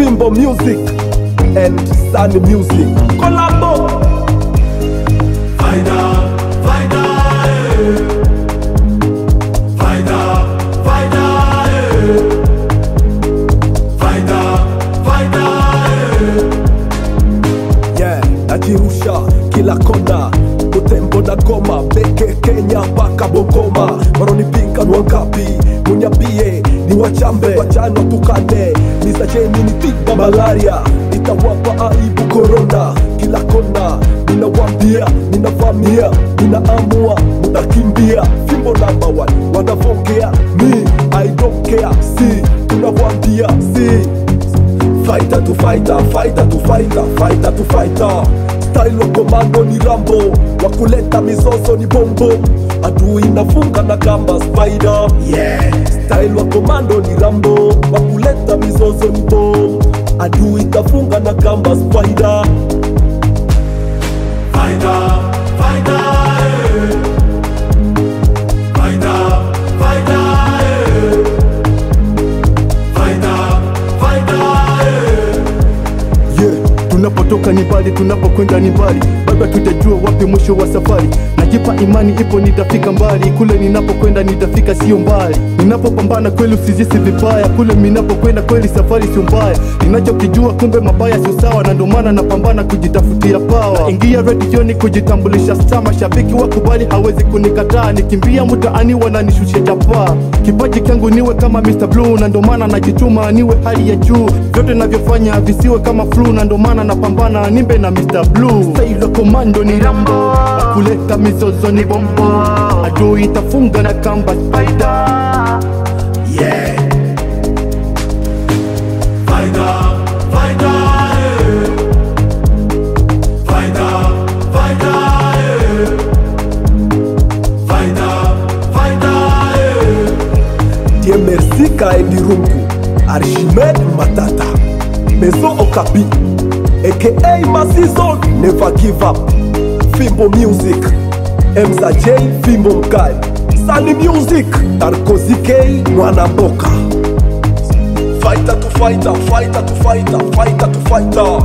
Fimbo Music and Sunny Music collabo. Faida, faida, faida, faida, faida, faida. Yeah, najirusha kila kona, Butembo na Goma, Beke Kenya mpaka Bungoma. Wananipinga ni wangapi? Munyambie ni wachambe, wachana tukane. Nisacheni nitiba malaria, nitawapa aibu corona. Kila kona ninawambia, ninavamia, ninaamua, mutakimbia. Fimbo number 1 wanavongea, me I don't care. Si tunawambia, si fighter to fighter, fighter to fighter, fighter to fighter. Style wa komando ni Rambo, wakuleta mizozo ni bombo. Adui inafunga na kamba spider. Yeah. Style wa komando ni Rambo, wakuleta mizozo ni bombo. Adui itafunga na kamba spider. Faida, faida, faida, faida, faida, faida. Yeah, tunapotoka ni mbali, tunapokwenda ni mbali. Baba tutajua wapi mwisho wa safari. Najipa imani ipo nitafika mbali. Kule ninapokwenda nitafika sio mbali. Ninapopambana kweli usijisi vibaya. Kule ninapokwenda kweli safari sio mbaya. Ninachokijua kumbe mabaya sio sawa. Na ndo maana napambana kujitafutia power. Ingia redioni kujitambulisha star. Mashabiki wakubali hawezi kunikataa. Nikimbia mtaani wananishusha chapa. Kipaji changu niwe kama Mr. Blue. Na ndo maana najituma niwe hali ya juu. Vyote navyofanya visiwe kama flu. Na ndo maana napambana nimbe na Mr. Blue. Style komando ni Rambo, kuleta mizozo ni bombo. Adui itafunga na kamba spider. Yeah. Faida, faida, faida, faida, faida, faida. Dieu merci Kaendi Rungu, Archimède Matata, Maison Okapi, aka Masizon, Never Give Up. Fimbo Music, Mza J, Fimbo Mkai, Sunny Music, Tarkozy K, Mwana Mboka. Fighter to fighter, fighter to fighter, fighter to fighter.